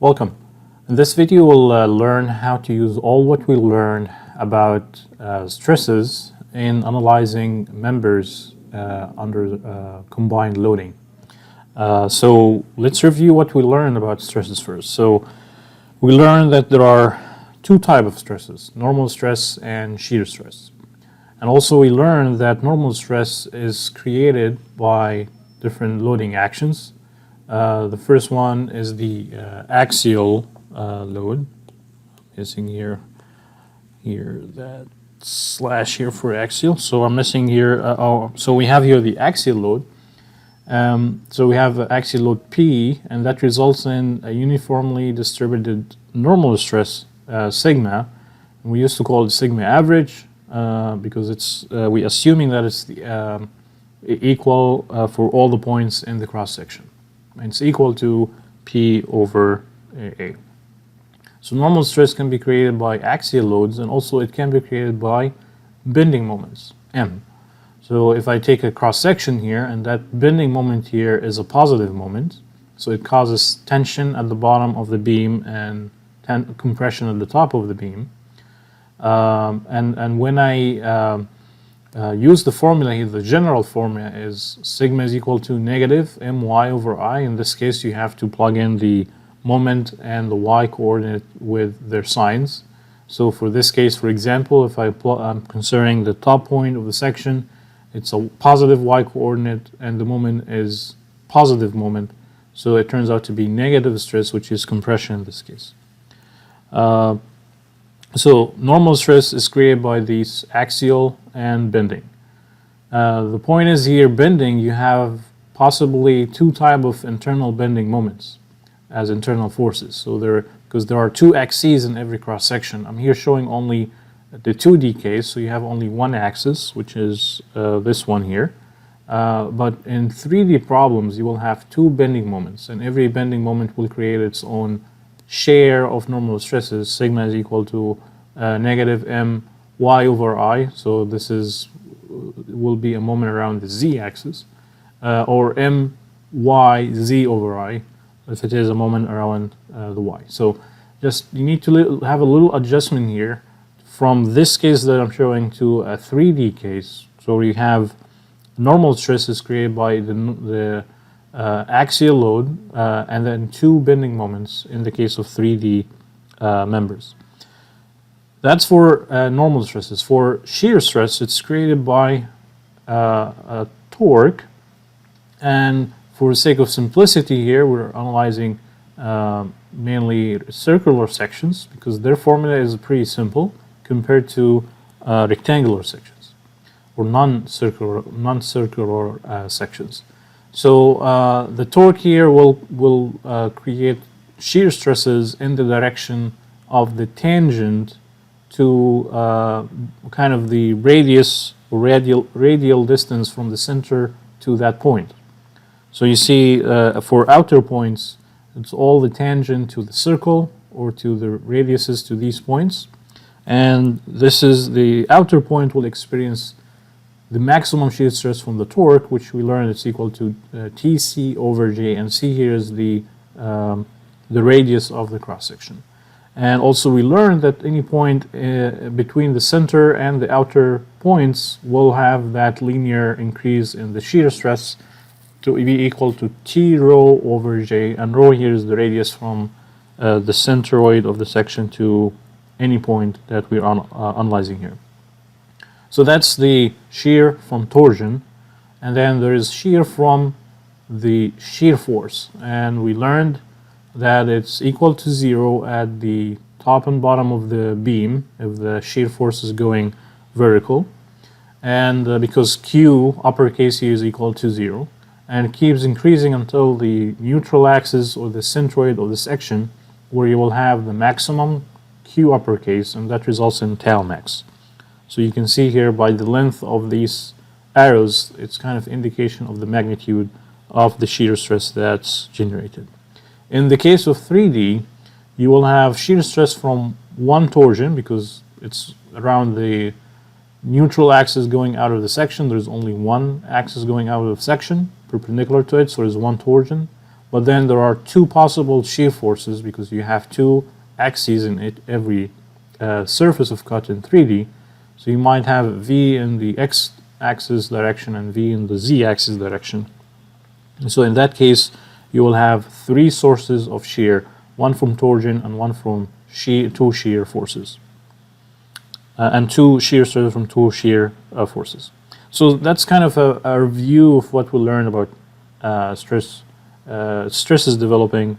Welcome. In this video we'll learn how to use all what we learned about stresses in analyzing members under combined loading. So let's review what we learned about stresses first. So we learned that there are two types of stresses, normal stress and shear stress. And also we learned that normal stress is created by different loading actions. The first one is the axial load. Missing here that slash here for axial. So I'm missing here. So we have here the axial load. So we have axial load P, and that results in a uniformly distributed normal stress sigma. And we used to call it sigma average because it's we assuming that it's the equal for all the points in the cross section. It's equal to P over A. So normal stress can be created by axial loads, and also it can be created by bending moments, M. So if I take a cross section here, and that bending moment here is a positive moment, so it causes tension at the bottom of the beam and compression at the top of the beam. And when I use the formula here, the general formula is sigma is equal to negative my over I. In this case, you have to plug in the moment and the y coordinate with their signs. So for this case, for example, if I'm considering the top point of the section, it's a positive y coordinate and the moment is positive moment. So it turns out to be negative stress, which is compression in this case. So normal stress is created by these axial and bending. The point is here, bending, you have possibly two types of internal bending moments as internal forces. So because there are two axes in every cross section. I'm here showing only the 2D case, so you have only one axis, which is this one here. But in 3D problems, you will have two bending moments, and every bending moment will create its own share of normal stresses. Sigma is equal to negative my over I, so this will be a moment around the z-axis, or my z over I if it is a moment around the y. So just you need to have a little adjustment here from this case that I'm showing to a 3D case. So you have normal stress is created by the axial load and then two bending moments in the case of 3D members. That's for normal stresses. For shear stress, it's created by a torque, and for the sake of simplicity here, we're analyzing mainly circular sections because their formula is pretty simple compared to rectangular sections or non-circular sections. So the torque here will create shear stresses in the direction of the tangent to kind of the radius or radial distance from the center to that point. So you see for outer points, it's all the tangent to the circle or to the radiuses to these points. And this is the outer point will experience the maximum shear stress from the torque, which we learned it's equal to Tc over J, and C here is the radius of the cross section. And also we learned that any point between the center and the outer points will have that linear increase in the shear stress to be equal to T rho over J, and rho here is the radius from the centroid of the section to any point that we're analyzing here. So that's the shear from torsion, and then there is shear from the shear force, and we learned that it's equal to 0 at the top and bottom of the beam if the shear force is going vertical, and because Q uppercase here is equal to 0, and it keeps increasing until the neutral axis or the centroid of the section, where you will have the maximum Q uppercase, and that results in tau max. So you can see here by the length of these arrows, it's kind of indication of the magnitude of the shear stress that's generated. In the case of 3D, you will have shear stress from one torsion because it's around the neutral axis going out of the section. There's only one axis going out of the section perpendicular to it, so there's one torsion. but then there are two possible shear forces because you have two axes in every surface of cut in 3D. So you might have V in the x-axis direction and V in the z-axis direction. And so in that case, you will have three sources of shear, one from torsion and one from two shear forces, and two shear stresses from two shear forces. So that's kind of a review of what we learned about stresses developing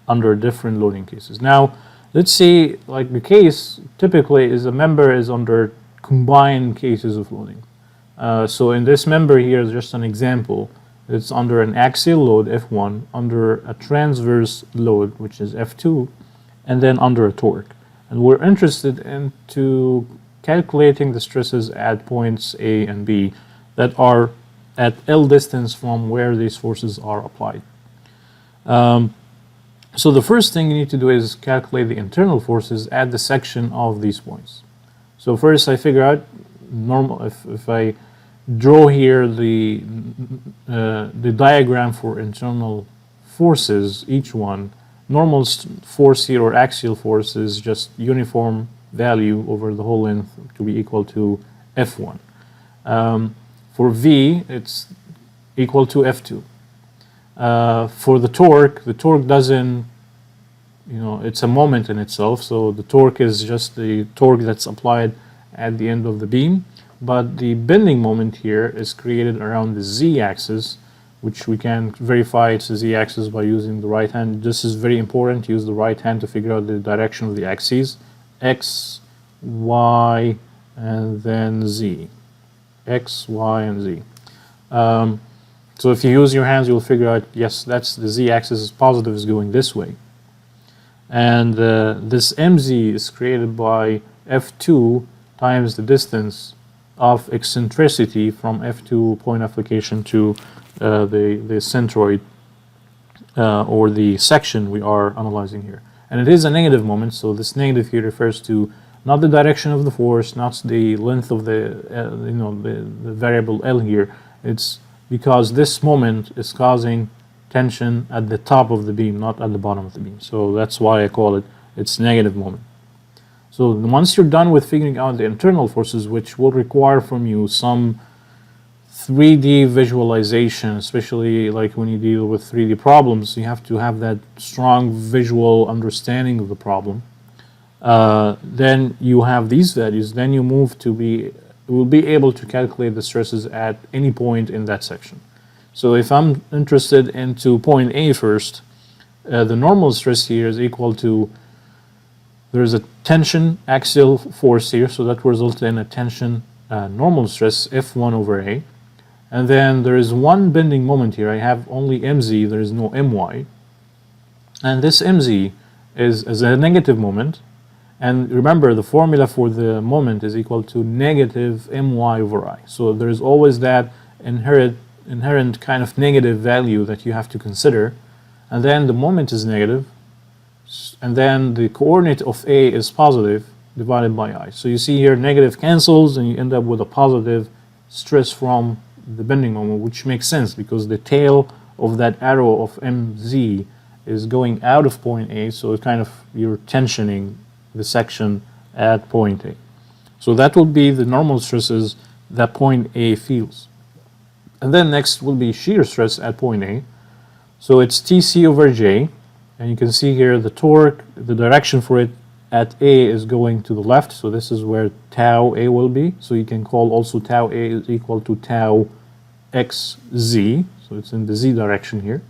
under different loading cases. Now, let's say like the case typically is a member is under combined cases of loading. So in this member here is just an example. It's under an axial load F1, under a transverse load which is F2, and then under a torque. And we're interested into calculating the stresses at points A and B that are at L distance from where these forces are applied. So the first thing you need to do is calculate the internal forces at the section of these points. So first I figure out normal, if I draw here the diagram for internal forces, each one, normal force here or axial force is just uniform value over the whole length to be equal to F1. For V, it's equal to F2. For the torque doesn't, it's a moment in itself, so the torque is just the torque that's applied at the end of the beam, but the bending moment here is created around the z-axis, which we can verify it's the z-axis by using the right hand. This is very important, use the right hand to figure out the direction of the axes, x, y, and then z. X, y, and z. So if you use your hands, you'll figure out, yes, that's the z-axis is positive, is going this way. And this mz is created by F2 times the distance of eccentricity from F2 point application to the centroid or the section we are analyzing here. And it is a negative moment, so this negative here refers to not the direction of the force, not the length of the variable L here. It's because this moment is causing tension at the top of the beam, not at the bottom of the beam. So that's why I call it its negative moment. So once you're done with figuring out the internal forces, which will require from you some 3D visualization, especially like when you deal with 3D problems, you have to have that strong visual understanding of the problem. Then you have these values, then you move to will be able to calculate the stresses at any point in that section. So if I'm interested into point A first, the normal stress here is equal to, there's a tension axial force here, so that results in a tension normal stress F1 over A. And then there is one bending moment here. I have only mz, there is no my. And this mz is a negative moment. And remember, the formula for the moment is equal to negative my over I. So there is always that inherent kind of negative value that you have to consider. And then the moment is negative. And then the coordinate of A is positive divided by I. So you see here negative cancels and you end up with a positive stress from the bending moment, which makes sense because the tail of that arrow of mz is going out of point A, so it kind of, you're tensioning the section at point A. So that will be the normal stresses that point A feels. And then next will be shear stress at point A. So it's Tc over J, and you can see here the torque, the direction for it at A is going to the left, so this is where tau A will be. So you can call also tau A is equal to tau xz, so it's in the z direction here.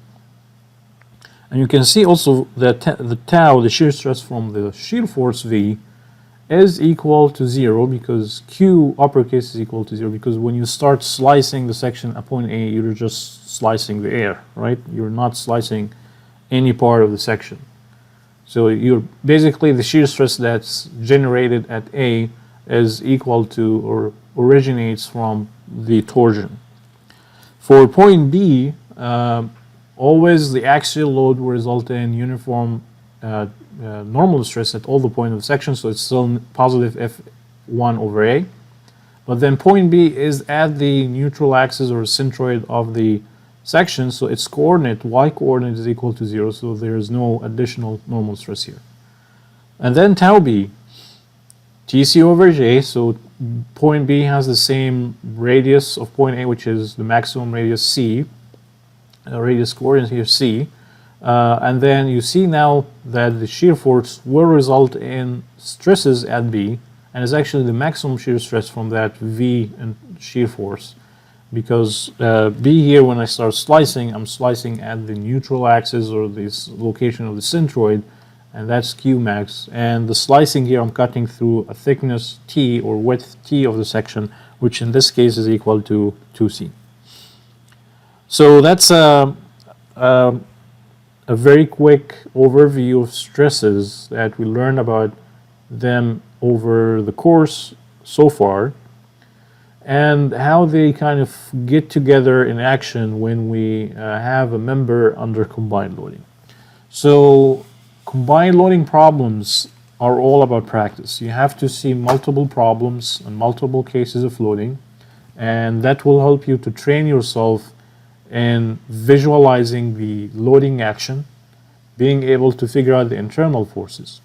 And you can see also that the tau, the shear stress from the shear force V, is equal to 0 because Q uppercase is equal to 0, because when you start slicing the section at point A, you're just slicing the air, right? You're not slicing any part of the section. So you're basically, the shear stress that's generated at A is equal to or originates from the torsion. For point B, always the axial load will result in uniform normal stress at all the points of the section, so it's still positive F1 over A. But then point B is at the neutral axis or centroid of the section, so its coordinate, y coordinate, is equal to 0, so there is no additional normal stress here. And then tau b, Tc over J, so point B has the same radius of point A, which is the maximum radius C, radius coordinate here C, and then you see now that the shear force will result in stresses at B, and is actually the maximum shear stress from that V and shear force, because B here, when I start slicing, I'm slicing at the neutral axis, or this location of the centroid, and that's Q max. And the slicing here, I'm cutting through a thickness T, or width T of the section, which in this case is equal to 2C. So that's a very quick overview of stresses that we learned about them over the course so far, and how they kind of get together in action when we have a member under combined loading. So combined loading problems are all about practice. You have to see multiple problems and multiple cases of loading, and that will help you to train yourself in visualizing the loading action, being able to figure out the internal forces.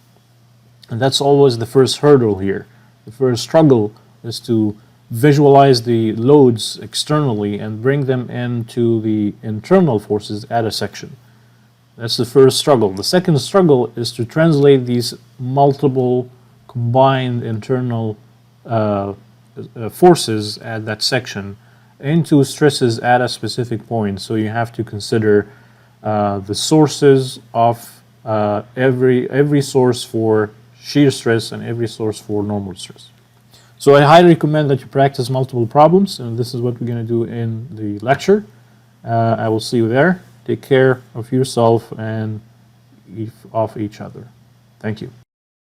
And that's always the first hurdle here. The first struggle is to visualize the loads externally and bring them into the internal forces at a section. That's the first struggle. The second struggle is to translate these multiple combined internal forces at that section into stresses at a specific point. So you have to consider the sources of every source for shear stress and every source for normal stress. So I highly recommend that you practice multiple problems, and this is what we're going to do in the lecture. I will see you there. Take care of yourself and of each other. Thank you.